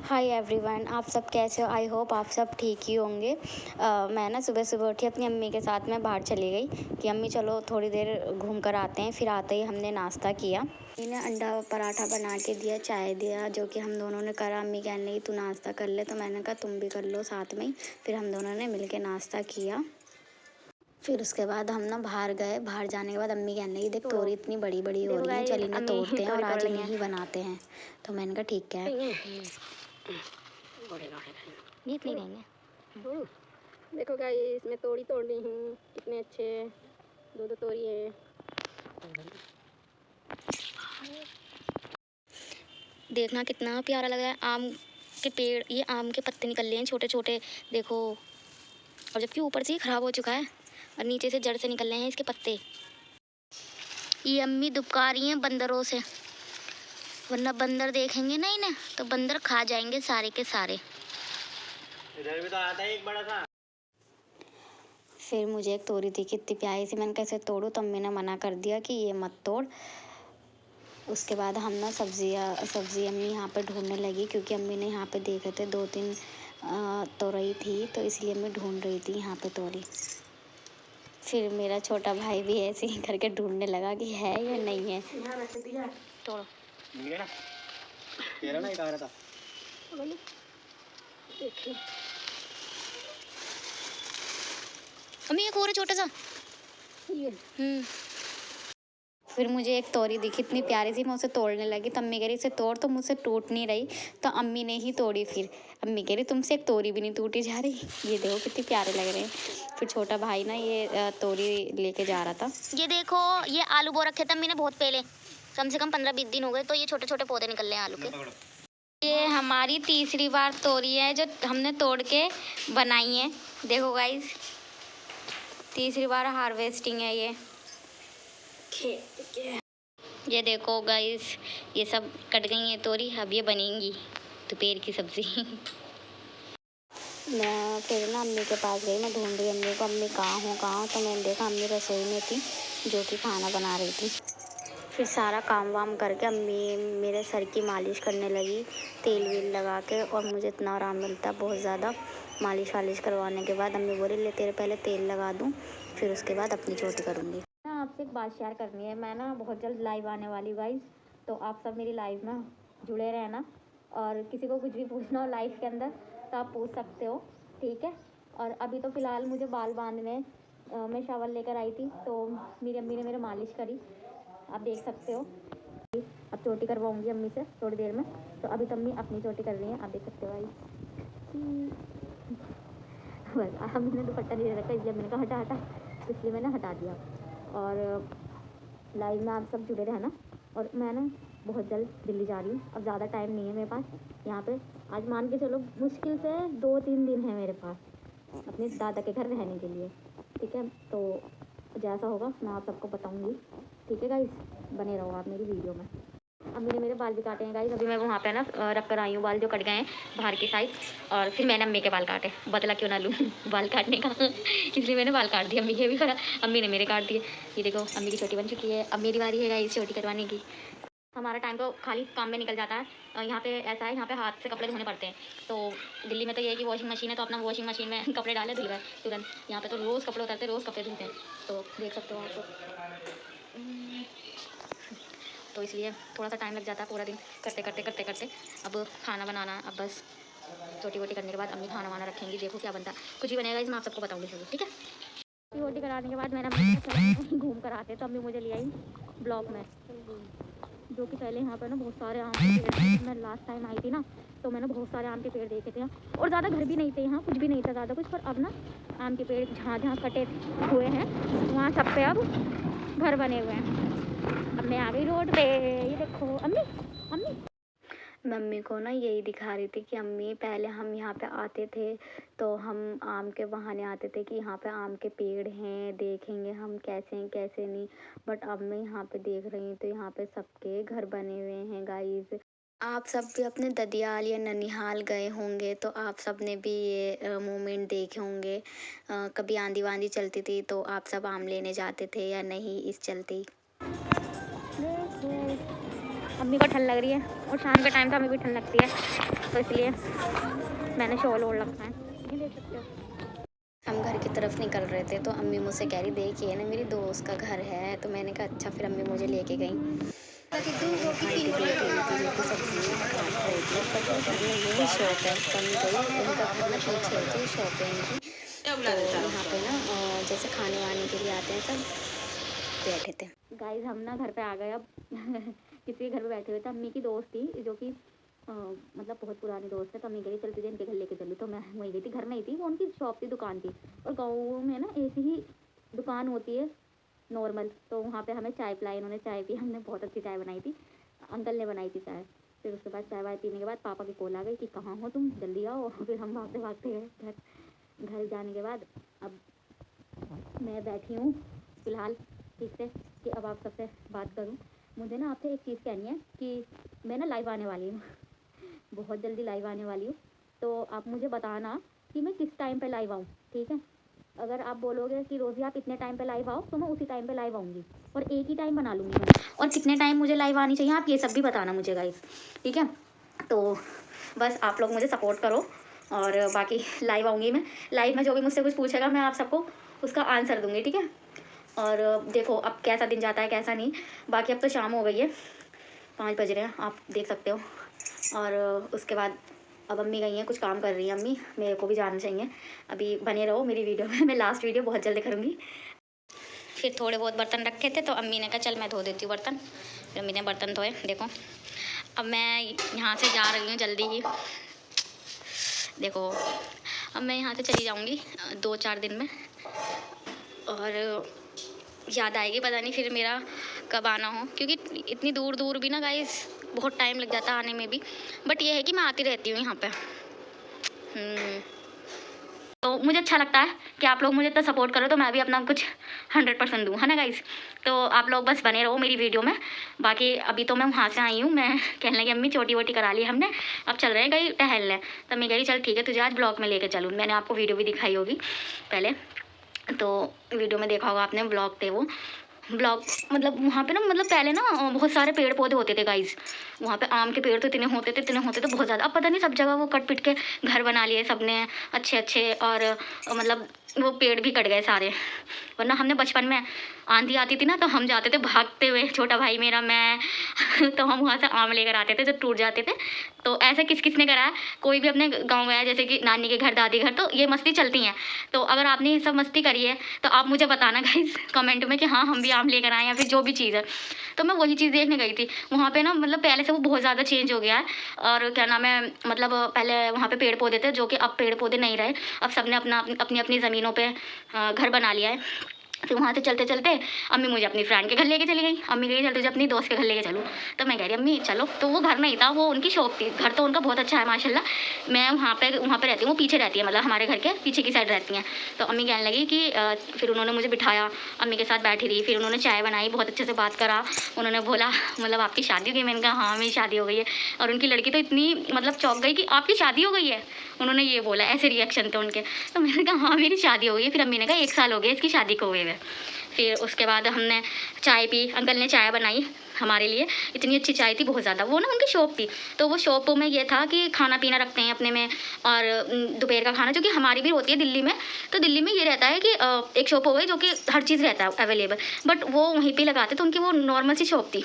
Hi everyone, आप सब कैसे हो? आई होप आप सब ठीक ही होंगे। मैं ना सुबह सुबह उठी, अपनी अम्मी के साथ मैं बाहर चली गई कि अम्मी चलो थोड़ी देर घूम कर आते हैं। फिर आते ही हमने नाश्ता किया। अम्मी ने अंडा पराठा बना के दिया, चाय दिया, जो कि हम दोनों ने करा। अम्मी कहने लगी तू नाश्ता कर ले, तो मैंने कहा तुम भी कर लो साथ में ही। फिर हम दोनों ने मिल के नाश्ता किया। फिर उसके बाद हम ना बाहर गए। बाहर जाने के बाद अम्मी कहने लगी देख तोरी इतनी बड़ी बड़ी हो रही है, चल इन्हें तोड़ते हैं और आज इन्हें ही बनाते हैं। तो मैंने कहा ठीक है, ये इतनी रहेंगे। देखो गाइस, मैं तोड़ी तोड़ रही हूँ, कितने अच्छे दो तोरी है। देखना कितना प्यारा लग रहा है। आम के पेड़, ये आम के पत्ते निकल रहे हैं छोटे छोटे, देखो। और जबकि ऊपर से ही खराब हो चुका है और नीचे से जड़ से निकल रहे हैं इसके पत्ते। ये अम्मी दुबका रही हैं बंदरों से, वरना बंदर देखेंगे ना इन्हें तो बंदर खा जाएंगे सारे के सारे। इधर भी तो आता है एक बड़ा सा। फिर मुझे एक तोरी थी कितनी प्यारी सी, मैंने कैसे तोड़ूं, तो अम्मी ने मना कर दिया कि ये मत तोड़। उसके बाद हम ना सब्ज़ी अम्मी यहाँ पे ढूंढने लगी, क्योंकि अम्मी ने यहाँ पे देखे थे 2-3 तोरई थी, तो इसलिए अम्मी ढूंढ रही थी यहाँ पे तोरी। फिर मेरा छोटा भाई भी ऐसे ही करके ढूंढने लगा कि है या नहीं है। तोड़ो, मिल गया ना, तेरा ना एक आ रहा था। अम्मी एक और है छोटा सा। फिर मुझे एक तोरी दिखी इतनी प्यारी सी, मैं उसे तोड़ने लगी तो अम्मी कह रही इसे तोड़, तो मुझसे टूट नहीं रही, तो अम्मी ने ही तोड़ी। फिर अम्मी कह रही तुमसे एक तोरी भी नहीं टूटी जा रही। ये देखो कितनी प्यारे लग रहे हैं। फिर छोटा भाई ना ये तोरी लेके जा रहा था। ये देखो, ये आलू बो रखे थे अम्मी ने बहुत पहले, कम से कम 15-20 दिन हो गए, तो ये छोटे छोटे पौधे निकल रहे हैं आलू के। ये हमारी तीसरी बार तोरी है जो हमने तोड़ के बनाई है। देखो गाइस, तीसरी बार हार्वेस्टिंग है ये। ये देखो गाइस, ये सब कट गई है तोरी, अब ये बनेंगी दोपहर की सब्जी। मैं फिर ना अम्मी के पास गई, मैं ढूंढ रही अम्मी को, अम्मी कहाँ हो, तो मैंने देखा अम्मी रसोई में थी, जो कि खाना बना रही थी। फिर सारा काम वाम करके अम्मी मेरे सर की मालिश करने लगी, तेल वेल लगा के, और मुझे इतना आराम मिलता है बहुत ज़्यादा। मालिश वालिश करवाने के बाद अम्मी बोली ले तेरे पहले तेल लगा दूँ, फिर उसके बाद अपनी चोटी करूँगी। आपसे एक बात शेयर करनी है, मैं ना बहुत जल्द लाइव आने वाली हूँ गाइस, तो आप सब मेरी लाइव में जुड़े रहना, और किसी को कुछ भी पूछना हो लाइव के अंदर तो आप पूछ सकते हो, ठीक है। और अभी तो फ़िलहाल मुझे बाल बांधने, मैं शावर लेकर आई थी, तो मेरी अम्मी ने मेरे मालिश करी, आप देख सकते हो। अब चोटी करवाऊँगी अम्मी से थोड़ी देर में, तो अभी तो अम्मी अपनी चोटी कर रही हैं, आप देख सकते हो भाई। बस अम्मी ने दुपट्टा नहीं रखा, इसलिए मैंने कहा हटा हटा, इसलिए मैंने हटा दिया। और लाइव में आप सब जुड़े रहना। और मैं ना बहुत जल्द दिल्ली जा रही हूँ, अब ज़्यादा टाइम नहीं है मेरे पास यहाँ पे। आज मान के चलो मुश्किल से 2-3 दिन है मेरे पास अपने दादा के घर रहने के लिए, ठीक है। तो जैसा होगा मैं आप सबको बताऊँगी, ठीक है गाइस, बने रहो आप मेरी वीडियो में। अम्मी ने मेरे बाल भी काटे हैं गाइस, अभी मैं वहाँ पे ना रख कर आई हूँ बाल जो कट गए हैं बाहर की साइड, और फिर मैंने अम्मी के बाल काटे, बदला क्यों ना लूँ बाल काटने का। इसलिए मैंने बाल काट दिए, अम्मी के भी करा, अम्मी ने मेरे काट दिए। ये देखो अम्मी की छोटी बन चुकी है, अब मेरी बारी है गाइस छोटी करवाने की। हमारा टाइम तो खाली काम में निकल जाता है। यहाँ पे ऐसा है, यहाँ पे हाथ से कपड़े धोने पड़ते हैं। तो दिल्ली में तो ये है कि वॉशिंग मशीन है, तो अपना वॉशिंग मशीन में कपड़े डाले धुल गए तुरंत। यहाँ पे तो रोज़ कपड़े उतरते, रोज़ कपड़े धुलते हैं, तो देख सकते हो आप। तो इसलिए थोड़ा सा टाइम लग जाता है, पूरा दिन करते करते। अब खाना बनाना, अब बस छोटी वोटी करने के बाद अम्मी खाना वाना रखेंगी, देखो क्या बनता है, कुछ भी बनेगा इसमें आप सबको बताऊँगी सब, ठीक है। छोटी वोटी कराने के बाद मैंने घूम कर आते, तो अम्मी मुझे ले आई ब्लॉक में, जो कि पहले यहाँ पर ना बहुत सारे आम के पेड़ थे। मैं लास्ट टाइम आई थी ना, तो मैंने बहुत सारे आम के पेड़ देखे थे, और ज़्यादा घर भी नहीं थे यहाँ, कुछ भी नहीं था ज़्यादा कुछ, पर अब ना आम के पेड़ जहाँ जहाँ कटे हुए हैं वहाँ सब पे अब घर बने हुए हैं। अब मैं आ गई रोड पे, ये देखो अम्मी मम्मी को ना यही दिखा रही थी कि अम्मी पहले हम यहाँ पे आते थे तो हम आम के बहाने आते थे कि यहाँ पे आम के पेड़ हैं, देखेंगे हम कैसे हैं कैसे नहीं, बट अब मैं यहाँ पे देख रही हूँ तो यहाँ पे सबके घर बने हुए हैं गाइस। आप सब भी अपने ददियाल या ननिहाल गए होंगे तो आप सब ने भी ये मोमेंट देखे होंगे। कभी आंधी वांधी चलती थी तो आप सब आम लेने जाते थे या नहीं, इस चलते। अम्मी को ठंड लग रही है और शाम के टाइम तो हमें भी ठंड लगती है, तो इसलिए मैंने शॉल ओढ़ रखा है, ये देख सकते हो। हम घर की तरफ निकल रहे थे तो अम्मी मुझसे कह रही देखिए ना मेरी दोस्त का घर है, तो मैंने कहा अच्छा। फिर अम्मी मुझे लेके गई। आंटी भी अकेली थी जो कि सब्जी काट रही थी, बट वो घर में यही शॉप है, तो अम्मी गई उनका घर ना पीछे है जी, शॉप है इनकी। तो यहाँ पे ना जैसे खाने वाने के लिए आते हैं सब, बैठे थे। गाइस हम ना घर पे आ गए अब किसी के घर पे बैठे हुए थे। अम्मी की दोस्त थी जो कि मतलब बहुत पुरानी दोस्त है, तो अम्मी कह रही चल तुझे इनके घर लेके चलूँ, तो मैं वहीं गई थी। घर में ही थी वो, उनकी शॉप थी, दुकान थी। और गाँव में ना ऐसी ही दुकान होती है नॉर्मल, तो वहाँ पे हमें चाय पिलाई, इन्होंने चाय पी, हमने बहुत अच्छी चाय बनाई थी, अंकल ने बनाई थी चाय। फिर उसके बाद चाय वाय पीने के बाद पापा की कॉल आ गई कि कहाँ हो तुम, जल्दी आओ। फिर हम भागते भागते गए घर जाने के बाद अब मैं बैठी हूँ फ़िलहाल ठीक से कि अब आप सबसे बात करूँ। मुझे ना आपसे एक चीज़ कहनी है कि मैं ना लाइव आने वाली हूँ बहुत जल्दी लाइव आने वाली हूँ, तो आप मुझे बताना कि मैं किस टाइम पे लाइव आऊँ, ठीक है। अगर आप बोलोगे कि रोज़ी आप इतने टाइम पे लाइव आओ, तो मैं उसी टाइम पे लाइव आऊँगी और एक ही टाइम बना लूँगी मैं। और कितने टाइम मुझे लाइव आनी चाहिए आप ये सब भी बताना मुझे गाइस, ठीक है। तो बस आप लोग मुझे सपोर्ट करो और बाकी लाइव आऊँगी मैं। लाइव में जो भी मुझसे कुछ पूछेगा मैं आप सबको उसका आंसर दूँगी, ठीक है। और देखो अब कैसा दिन जाता है कैसा नहीं। बाकी अब तो शाम हो गई है, 5 बज रहे हैं, आप देख सकते हो। और उसके बाद अब अम्मी गई हैं, कुछ काम कर रही हैं अम्मी, मेरे को भी जाना चाहिए। अभी बने रहो मेरी वीडियो में, मैं लास्ट वीडियो बहुत जल्दी करूँगी। फिर थोड़े बहुत बर्तन रखे थे तो अम्मी ने कहा चल मैं धो देती हूँ बर्तन। फिर अम्मी ने बर्तन धोए। देखो अब मैं यहाँ से जा रही हूँ जल्दी ही। देखो अब मैं यहाँ से चली जाऊँगी 2-4 दिन में, और याद आएगी पता नहीं फिर मेरा कब आना हो, क्योंकि इतनी दूर दूर भी ना गाइस बहुत टाइम लग जाता है आने में भी। बट ये है कि मैं आती रहती हूँ यहाँ पे। तो मुझे अच्छा लगता है कि आप लोग मुझे इतना सपोर्ट करो, तो मैं भी अपना कुछ 100% दूँ, है ना गाइस। तो आप लोग बस बने रहो मेरी वीडियो में। बाकी अभी तो मैं वहाँ से आई हूँ, मैं कहने लगी अम्मी चोटी वोटी करा ली हमने, अब चल रहे हैं कहीं टहलने। तब मैं कह रही चल ठीक है तुझे आज ब्लॉग में लेकर चलूँ। मैंने आपको वीडियो भी दिखाई होगी पहले, तो वीडियो में देखा होगा आपने, ब्लॉग थे वो ब्लॉग। मतलब वहाँ पे ना मतलब पहले ना बहुत सारे पेड़ पौधे होते थे गाइस, वहाँ पे आम के पेड़ तो इतने होते थे बहुत ज़्यादा। अब पता नहीं सब जगह वो कट पिट के घर बना लिए सबने अच्छे अच्छे, और मतलब वो पेड़ भी कट गए सारे। वरना हमने बचपन में आंधी आती थी ना तो हम जाते थे भागते हुए, छोटा भाई मेरा, मैं तो हम वहाँ से आम लेकर आते थे जो टूट जाते थे। तो ऐसे किस किस ने करा है, कोई भी अपने गांव गया जैसे कि नानी के घर दादी घर, तो ये मस्ती चलती हैं। तो अगर आपने ये सब मस्ती करी है तो आप मुझे बताना गाइस कमेंट में कि हाँ हम भी आम लेकर आए या फिर जो भी चीज़ है। तो मैं वही चीज़ देखने गई थी वहाँ पे ना, मतलब पहले से वो बहुत ज़्यादा चेंज हो गया है। और क्या नाम है, मतलब पहले वहाँ पे पेड़ पौधे थे जो कि अब पेड़ पौधे नहीं रहे, अब सबने अपनी अपनी ज़मीनों पे घर बना लिया है। फिर वहाँ से चलते चलते अम्मी मुझे अपनी फ्रेंड के घर लेके चली गई। अम्मी कही चल तुझे अपनी दोस्त के घर लेके चलूँ, तो मैं कह रही अम्मी चलो। तो वो घर नहीं था, वो उनकी शॉप थी। घर तो उनका बहुत अच्छा है माशाल्लाह। मैं वहाँ पे रहती हूँ, वो पीछे रहती है, मतलब हमारे घर के पीछे की साइड रहती हैं। तो अम्मी कहने लगी कि फिर उन्होंने मुझे बिठाया, अम्मी के साथ बैठी रही, फिर उन्होंने चाय बनाई, बहुत अच्छे से बात करा। उन्होंने बोला मतलब आपकी शादी हो गई? मैंने कहा हाँ मेरी शादी हो गई है। और उनकी लड़की तो इतनी मतलब चौंक गई कि आपकी शादी हो गई है, उन्होंने ये बोला, ऐसे रिएक्शन थे उनके। तो मैंने कहा हाँ मेरी शादी हो गई है। फिर अम्मी ने कहा 1 साल हो गया इसकी शादी को हुए हुए। फिर उसके बाद हमने चाय पी, अंकल ने चाय बनाई हमारे लिए, इतनी अच्छी चाय थी बहुत ज़्यादा। वो ना उनकी शॉप थी, तो वो शॉप में ये था कि खाना पीना रखते हैं अपने में, और दोपहर का खाना जो कि हमारी भी होती है दिल्ली में। तो दिल्ली में ये रहता है कि एक शॉप हो गई जो कि हर चीज़ रहता है अवेलेबल, बट वो वहीं पर लगाते, तो उनकी वो नॉर्मल सी शॉप थी।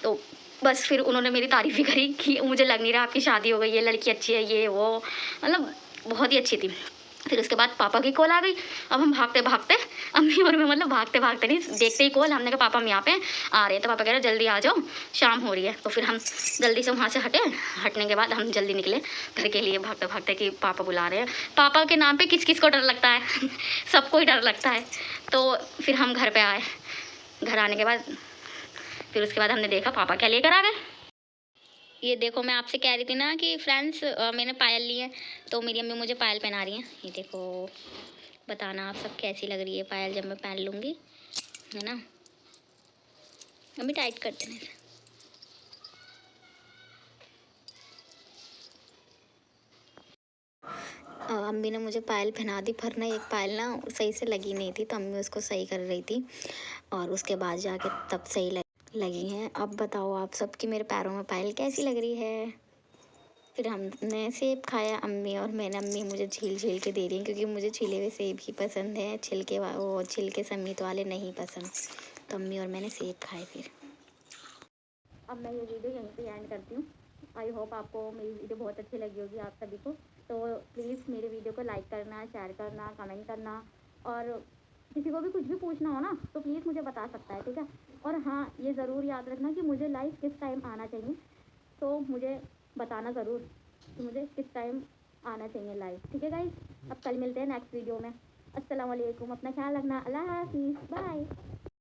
तो बस फिर उन्होंने मेरी तारीफ़ भी करी कि मुझे लग नहीं रहा आपकी शादी हो गई है, लड़की अच्छी है, ये वो, मतलब बहुत ही अच्छी थी। फिर उसके बाद पापा की कॉल आ गई। अब हम भागते भागते, अम्मी और मैं मतलब भागते भागते नहीं, देखते ही कॉल, हमने कहा पापा हम यहाँ पे आ रहे हैं। तो पापा कह रहे जल्दी आ जाओ शाम हो रही है। तो फिर हम जल्दी से वहाँ से हटने के बाद हम जल्दी निकले घर के लिए भागते भागते कि पापा बुला रहे हैं। पापा के नाम पे किस किस को डर लगता है सबको ही डर लगता है। तो फिर हम घर पर आए। घर आने के बाद फिर उसके बाद हमने देखा पापा क्या लेकर आ गए। ये देखो मैं आपसे कह रही थी ना कि फ्रेंड्स मैंने पायल ली है, तो मेरी अम्मी मुझे पायल पहना रही हैं। ये देखो, बताना आप सब कैसी लग रही है पायल जब मैं पहन लूँगी, है ना। अम्मी टाइट कर देने से। अम्मी ने मुझे पायल पहना दी, पर ना एक पायल ना सही से लगी नहीं थी, तो अम्मी उसको सही कर रही थी और उसके बाद जाके तब सही लगी। लगी हैं। अब बताओ आप सब कि मेरे पैरों में पायल कैसी लग रही है। फिर हमने सेब खाया अम्मी और मैंने। अम्मी मुझे छील छील के दे रही हैं क्योंकि मुझे छिले हुए सेब ही पसंद है, वो छिलके समेत वाले नहीं पसंद। तो अम्मी और मैंने सेब खाए। फिर अब मैं ये वीडियो यहीं पे एंड करती हूँ। आई होप आपको मेरी वीडियो बहुत अच्छी लगी होगी आप सभी को। तो प्लीज़ मेरे वीडियो को लाइक करना, शेयर करना, कमेंट करना, और किसी को भी कुछ भी पूछना हो ना तो प्लीज़ मुझे बता सकता है, ठीक है। और हाँ, ये ज़रूर याद रखना कि मुझे लाइव किस टाइम आना चाहिए, तो मुझे बताना ज़रूर कि मुझे किस टाइम आना चाहिए लाइव, ठीक है गाइस। अब कल मिलते हैं नेक्स्ट वीडियो में। अस्सलाम वालेकुम, अपना ख्याल रखना, अल्लाह हाफिज़, बाय।